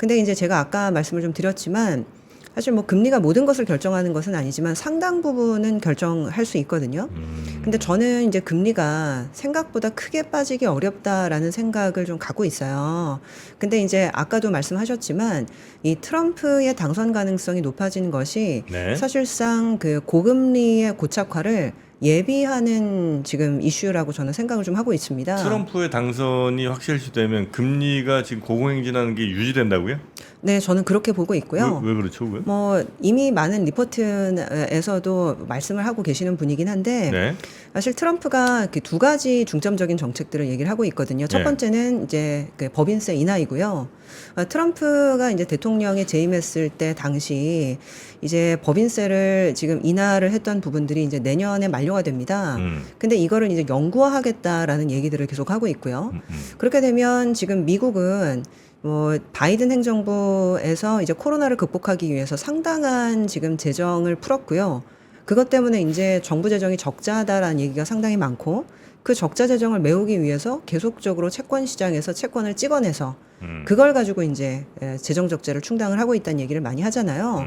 근데 이제 제가 아까 말씀을 좀 드렸지만 사실 뭐 금리가 모든 것을 결정하는 것은 아니지만 상당 부분은 결정할 수 있거든요. 근데 저는 이제 금리가 생각보다 크게 빠지기 어렵다라는 생각을 좀 갖고 있어요. 근데 이제 아까도 말씀하셨지만 이 트럼프의 당선 가능성이 높아지는 것이 네. 사실상 그 고금리의 고착화를 예비하는 지금 이슈라고 저는 생각을 좀 하고 있습니다. 트럼프의 당선이 확실시되면 금리가 지금 고공행진하는 게 유지된다고요? 네, 저는 그렇게 보고 있고요. 왜 그렇죠? 왜? 뭐 이미 많은 리포트에서도 말씀을 하고 계시는 분이긴 한데 네. 사실 트럼프가 그 두 가지 중점적인 정책들을 얘기를 하고 있거든요. 첫 네. 번째는 이제 그 법인세 인하이고요. 트럼프가 이제 대통령에 재임했을 때 당시 이제 법인세를 지금 인하를 했던 부분들이 이제 내년에 만료가 됩니다. 근데 이거를 이제 영구화하겠다라는 얘기들을 계속 하고 있고요. 그렇게 되면 지금 미국은 뭐 바이든 행정부에서 이제 코로나를 극복하기 위해서 상당한 지금 재정을 풀었고요. 그것 때문에 이제 정부 재정이 적자다라는 얘기가 상당히 많고 그 적자 재정을 메우기 위해서 계속적으로 채권 시장에서 채권을 찍어내서 그걸 가지고 이제 재정 적자를 충당을 하고 있다는 얘기를 많이 하잖아요.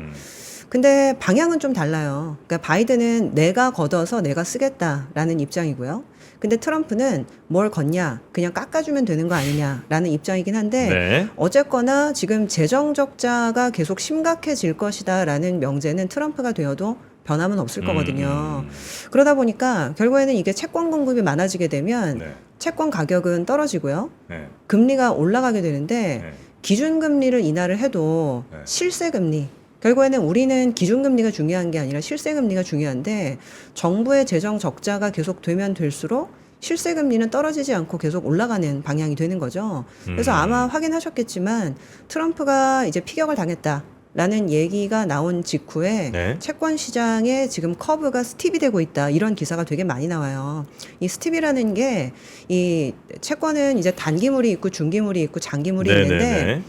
근데 방향은 좀 달라요. 그러니까 바이든은 내가 걷어서 내가 쓰겠다라는 입장이고요. 근데 트럼프는 뭘 걷냐, 그냥 깎아주면 되는 거 아니냐라는 입장이긴 한데 네. 어쨌거나 지금 재정 적자가 계속 심각해질 것이다라는 명제는 트럼프가 되어도 변함은 없을 거거든요. 그러다 보니까 결국에는 이게 채권 공급이 많아지게 되면 네. 채권 가격은 떨어지고요. 네. 금리가 올라가게 되는데 네. 기준금리를 인하를 해도 네. 실세금리 결국에는 우리는 기준금리가 중요한 게 아니라 실세금리가 중요한데 정부의 재정 적자가 계속 되면 될수록 실세금리는 떨어지지 않고 계속 올라가는 방향이 되는 거죠. 그래서 아마 확인하셨겠지만 트럼프가 이제 피격을 당했다라는 얘기가 나온 직후에 네. 채권 시장에 지금 커브가 스팁이 되고 있다 이런 기사가 되게 많이 나와요. 이 스팁이라는 게 이 채권은 이제 단기물이 있고 중기물이 있고 장기물이 있는데 네네네.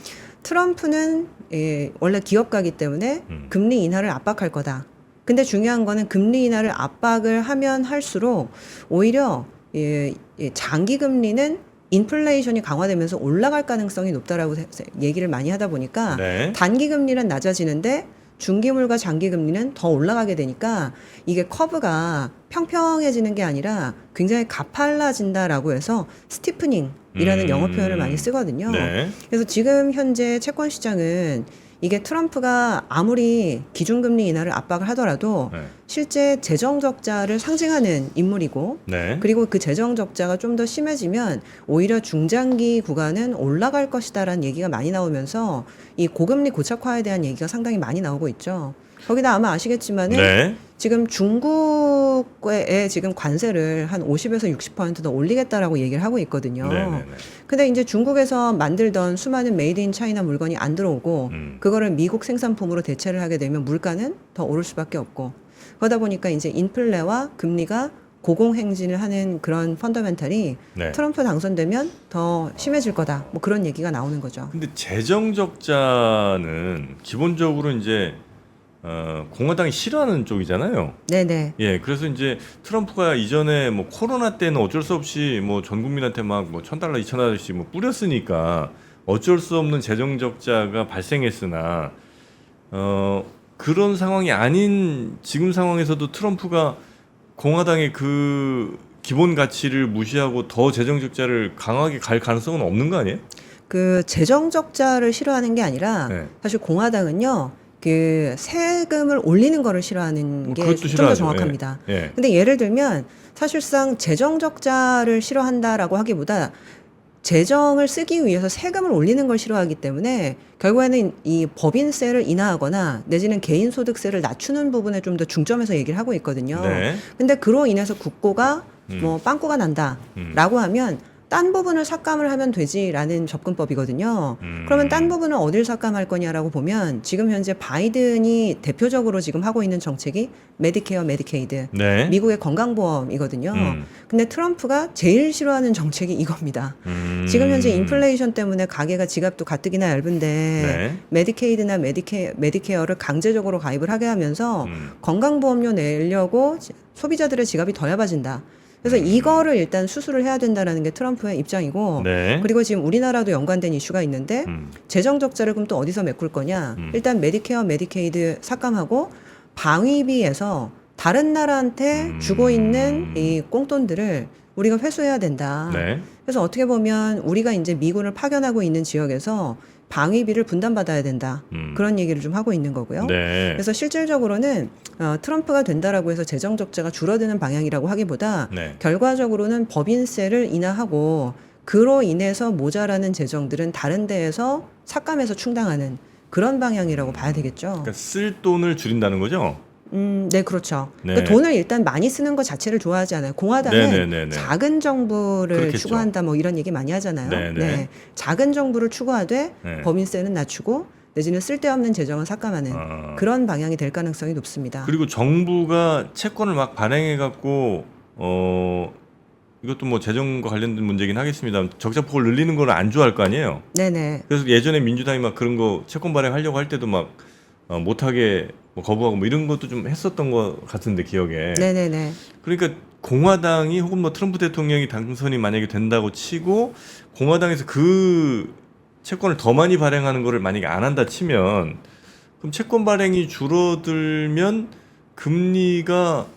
트럼프는 원래 기업가이기 때문에 금리 인하를 압박할 거다. 근데 중요한 거는 금리 인하를 압박을 하면 할수록 오히려 장기 금리는 인플레이션이 강화되면서 올라갈 가능성이 높다라고 얘기를 많이 하다 보니까 네. 단기 금리는 낮아지는데 중기물과 장기 금리는 더 올라가게 되니까 이게 커브가 평평해지는 게 아니라 굉장히 가팔라진다라고 해서 스티프닝이라는 영어 표현을 많이 쓰거든요. 네. 그래서 지금 현재 채권 시장은 이게 트럼프가 아무리 기준금리 인하를 압박을 하더라도 네. 실제 재정 적자를 상징하는 인물이고 네. 그리고 그 재정 적자가 좀 더 심해지면 오히려 중장기 구간은 올라갈 것이다라는 얘기가 많이 나오면서 이 고금리 고착화에 대한 얘기가 상당히 많이 나오고 있죠. 거기다 아마 아시겠지만은 네. 지금 중국에 지금 관세를 한 50에서 60% 더 올리겠다라고 얘기를 하고 있거든요. 네네네. 근데 이제 중국에서 만들던 수많은 메이드 인 차이나 물건이 안 들어오고 그거를 미국 생산품으로 대체를 하게 되면 물가는 더 오를 수밖에 없고 그러다 보니까 이제 인플레와 금리가 고공행진을 하는 그런 펀더멘탈이 네. 트럼프 당선되면 더 심해질 거다. 뭐 그런 얘기가 나오는 거죠. 근데 재정 적자는 기본적으로 이제 공화당이 싫어하는 쪽이잖아요. 네네. 예, 그래서 이제 트럼프가 이전에 뭐 코로나 때는 어쩔 수 없이 뭐 전 국민한테 막 뭐 $1,000, $2,000씩 뭐 뿌렸으니까 어쩔 수 없는 재정 적자가 발생했으나 그런 상황이 아닌 지금 상황에서도 트럼프가 공화당의 그 기본 가치를 무시하고 더 재정 적자를 강하게 갈 가능성은 없는 거 아니에요? 그 재정 적자를 싫어하는 게 아니라 네. 사실 공화당은요. 그 세금을 올리는 거를 싫어하는 게 그것도 좀 더 싫어하죠. 정확합니다. 예. 예. 근데 예를 들면 사실상 재정 적자를 싫어한다라고 하기보다 재정을 쓰기 위해서 세금을 올리는 걸 싫어하기 때문에 결국에는 이 법인세를 인하하거나 내지는 개인소득세를 낮추는 부분에 좀 더 중점해서 얘기를 하고 있거든요. 네. 근데 그로 인해서 국고가 뭐 빵꾸가 난다라고 하면 딴 부분을 삭감을 하면 되지라는 접근법이거든요. 그러면 딴 부분을 어딜 삭감할 거냐라고 보면 지금 현재 바이든이 대표적으로 지금 하고 있는 정책이 메디케어, 메디케이드, 네. 미국의 건강보험이거든요. 근데 트럼프가 제일 싫어하는 정책이 이겁니다. 지금 현재 인플레이션 때문에 가게가 지갑도 가뜩이나 얇은데 네. 메디케이드나 메디케어를 강제적으로 가입을 하게 하면서 건강보험료 내려고 소비자들의 지갑이 더 얇아진다. 그래서 이거를 일단 수술을 해야 된다라는 게 트럼프의 입장이고 네. 그리고 지금 우리나라도 연관된 이슈가 있는데 재정 적자를 그럼 또 어디서 메꿀 거냐? 일단 메디케어, 메디케이드 삭감하고 방위비에서 다른 나라한테 주고 있는 이 꽁돈들을 우리가 회수해야 된다. 네. 그래서 어떻게 보면 우리가 이제 미군을 파견하고 있는 지역에서 방위비를 분담받아야 된다. 그런 얘기를 좀 하고 있는 거고요. 네. 그래서 실질적으로는 트럼프가 된다라고 해서 재정 적자가 줄어드는 방향이라고 하기보다 네. 결과적으로는 법인세를 인하하고 그로 인해서 모자라는 재정들은 다른 데에서 삭감해서 충당하는 그런 방향이라고 봐야 되겠죠. 그러니까 쓸 돈을 줄인다는 거죠? 네, 그렇죠. 네. 그러니까 돈을 일단 많이 쓰는 것 자체를 좋아하지 않아요. 공화당은 네네네네. 작은 정부를 그렇겠죠. 추구한다 뭐 이런 얘기 많이 하잖아요. 네네. 네. 작은 정부를 추구하되 네. 법인세는 낮추고 내지는 쓸데없는 재정을 삭감하는 그런 방향이 될 가능성이 높습니다. 그리고 정부가 채권을 막 발행해 갖고 이것도 뭐 재정과 관련된 문제긴 하겠습니다. 적자폭을 늘리는 거는 안 좋아할 거 아니에요. 네네. 그래서 예전에 민주당이 막 그런 거 채권 발행하려고 할 때도 막 못하게 뭐 거부하고 뭐 이런 것도 좀 했었던 것 같은데 기억에. 네네네. 그러니까 공화당이 혹은 뭐 트럼프 대통령이 당선이 만약에 된다고 치고 공화당에서 그 채권을 더 많이 발행하는 거를 만약에 안 한다 치면 그럼 채권 발행이 줄어들면 금리가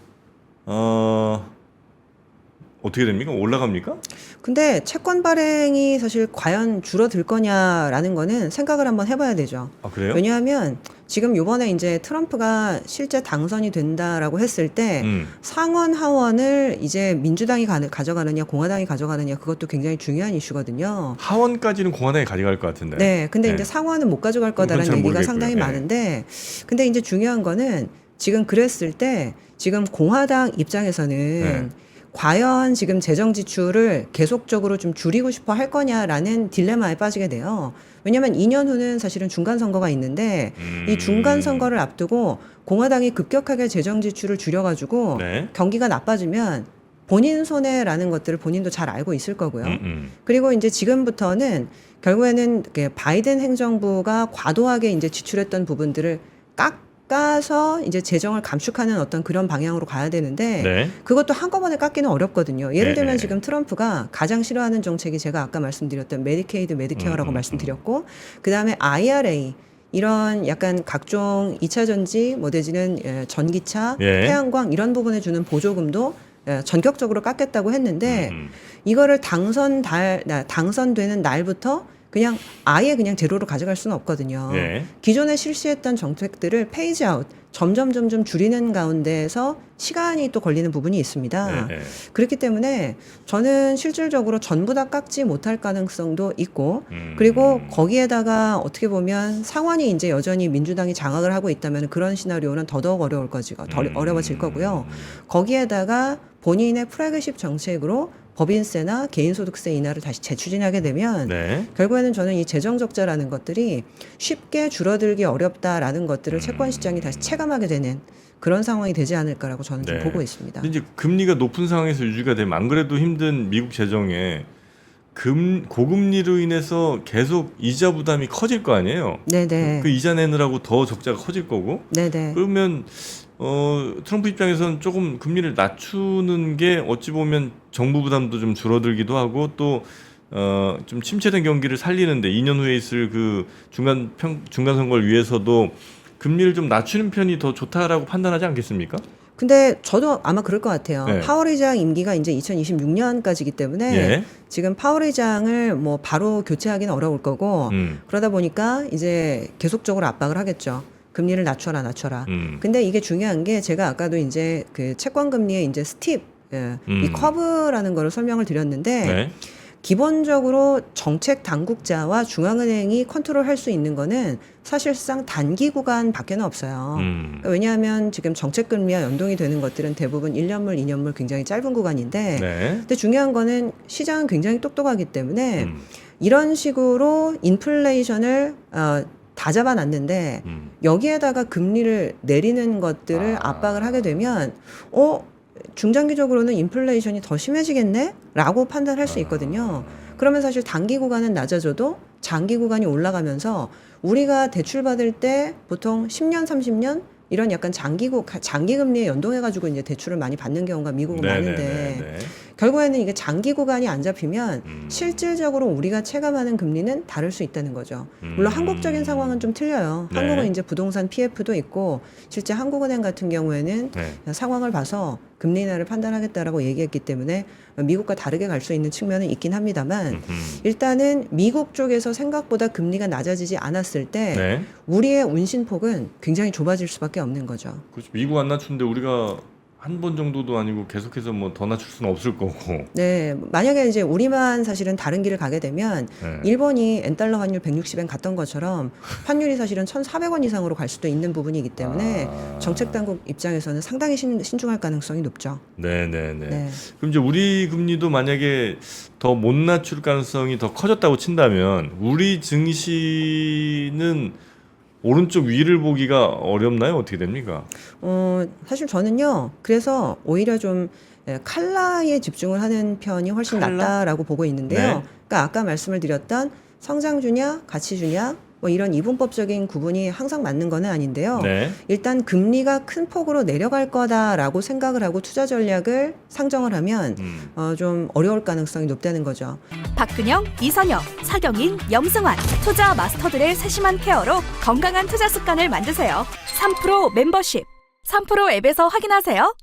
어떻게 됩니까? 올라갑니까? 근데 채권 발행이 사실 과연 줄어들 거냐라는 거는 생각을 한번 해봐야 되죠. 아 그래요? 왜냐하면 지금 요번에 이제 트럼프가 실제 당선이 된다라고 했을 때 상원 하원을 이제 민주당이 가져가느냐 공화당이 가져가느냐 그것도 굉장히 중요한 이슈거든요. 하원까지는 공화당이 가져갈 것 같은데. 네, 근데 네. 이제 상원은 못 가져갈 그건 거다라는 잘 얘기가 모르겠고요. 상당히 네. 많은데, 근데 이제 중요한 거는 지금 그랬을 때 지금 공화당 입장에서는 네. 과연 지금 재정 지출을 계속적으로 좀 줄이고 싶어 할 거냐라는 딜레마에 빠지게 돼요. 왜냐하면 2년 후는 사실은 중간 선거가 있는데 이 중간 선거를 앞두고 공화당이 급격하게 재정 지출을 줄여가지고 네. 경기가 나빠지면 본인 손해라는 것들을 본인도 잘 알고 있을 거고요. 그리고 이제 지금부터는 결국에는 바이든 행정부가 과도하게 이제 지출했던 부분들을 깎아서 이제 재정을 감축하는 어떤 그런 방향으로 가야 되는데 네. 그것도 한꺼번에 깎기는 어렵거든요. 예를 들면 네. 지금 트럼프가 가장 싫어하는 정책이 제가 아까 말씀드렸던 메디케이드, 메디케어라고 말씀드렸고 그다음에 IRA 이런 약간 각종 2차 전지, 뭐 내지는 전기차, 예. 태양광 이런 부분에 주는 보조금도 전격적으로 깎겠다고 했는데 이거를 당선되는 날부터 그냥 아예 그냥 제로로 가져갈 수는 없거든요. 예. 기존에 실시했던 정책들을 페이지 아웃 점점 줄이는 가운데에서 시간이 또 걸리는 부분이 있습니다. 네. 그렇기 때문에 저는 실질적으로 전부 다 깎지 못할 가능성도 있고 그리고 거기에다가 어떻게 보면 상원이 이제 여전히 민주당이 장악을 하고 있다면 그런 시나리오는 더더욱 어려워질 거고요. 거기에다가 본인의 프래그십 정책으로 법인세나 개인소득세 인하를 다시 재추진하게 되면 네. 결국에는 저는 이 재정 적자라는 것들이 쉽게 줄어들기 어렵다라는 것들을 채권 시장이 다시 체감하게 되는 그런 상황이 되지 않을까라고 저는 좀 네. 보고 있습니다. 근데 이제 금리가 높은 상황에서 유지가 되면 안 그래도 힘든 미국 재정에 고금리로 인해서 계속 이자 부담이 커질 거 아니에요. 네네. 그 이자 내느라고 더 적자가 커질 거고. 네네. 그러면 트럼프 입장에서는 조금 금리를 낮추는 게 어찌 보면 정부 부담도 좀 줄어들기도 하고 또 좀 침체된 경기를 살리는데 2년 후에 있을 그 중간 선거를 위해서도 금리를 좀 낮추는 편이 더 좋다라고 판단하지 않겠습니까? 근데 저도 아마 그럴 것 같아요. 네. 파월 의장 임기가 이제 2026년까지기 때문에 예. 지금 파월 의장을 뭐 바로 교체하기는 어려울 거고 그러다 보니까 이제 계속적으로 압박을 하겠죠. 금리를 낮춰라. 근데 이게 중요한 게 제가 아까도 이제 그 채권 금리의 이제 스팁, 이 커브라는 거를 설명을 드렸는데 네. 기본적으로 정책 당국자와 중앙은행이 컨트롤할 수 있는 거는 사실상 단기 구간밖에는 없어요. 그러니까 왜냐하면 지금 정책 금리와 연동이 되는 것들은 대부분 1년물, 2년물 굉장히 짧은 구간인데 네. 근데 중요한 거는 시장은 굉장히 똑똑하기 때문에 이런 식으로 인플레이션을 다 잡아놨는데 여기에다가 금리를 내리는 것들을 압박을 하게 되면 중장기적으로는 인플레이션이 더 심해지겠네? 라고 판단할 수 있거든요. 그러면 사실 단기 구간은 낮아져도 장기 구간이 올라가면서 우리가 대출 받을 때 보통 10년, 30년 이런 약간 장기 금리에 연동해가지고 이제 대출을 많이 받는 경우가 미국은 많은데 결국에는 이게 장기 구간이 안 잡히면 실질적으로 우리가 체감하는 금리는 다를 수 있다는 거죠. 물론 한국적인 상황은 좀 틀려요. 네. 한국은 이제 부동산 PF도 있고 실제 한국은행 같은 경우에는 네. 상황을 봐서 금리 인하를 판단하겠다라고 얘기했기 때문에 미국과 다르게 갈 수 있는 측면은 있긴 합니다만 일단은 미국 쪽에서 생각보다 금리가 낮아지지 않았을 때 네. 우리의 운신폭은 굉장히 좁아질 수밖에 없는 거죠. 그렇죠. 미국 안 낮추는데 우리가 한 번 정도도 아니고 계속해서 뭐 더 낮출 수는 없을 거고. 네, 만약에 이제 우리만 사실은 다른 길을 가게 되면 네. 일본이 엔달러 환율 160엔 갔던 것처럼 환율이 사실은 1,400원 이상으로 갈 수도 있는 부분이기 때문에 정책 당국 입장에서는 상당히 신중할 가능성이 높죠. 네네네. 네. 그럼 이제 우리 금리도 만약에 더 못 낮출 가능성이 더 커졌다고 친다면 우리 증시는 오른쪽 위를 보기가 어렵나요? 어떻게 됩니까? 사실 저는요, 그래서 오히려 좀 칼라에 집중을 하는 편이 훨씬 칼라? 낫다라고 보고 있는데요. 네. 그러니까 아까 말씀을 드렸던 성장주냐, 가치주냐, 뭐 이런 이분법적인 구분이 항상 맞는 건 아닌데요. 네. 일단 금리가 큰 폭으로 내려갈 거다라고 생각을 하고 투자 전략을 상정을 하면 좀 어려울 가능성이 높다는 거죠. 박근영, 이선영, 사경인, 염승환 투자 마스터들의 세심한 케어로 건강한 투자 습관을 만드세요. 3프로 멤버십 3프로 앱에서 확인하세요.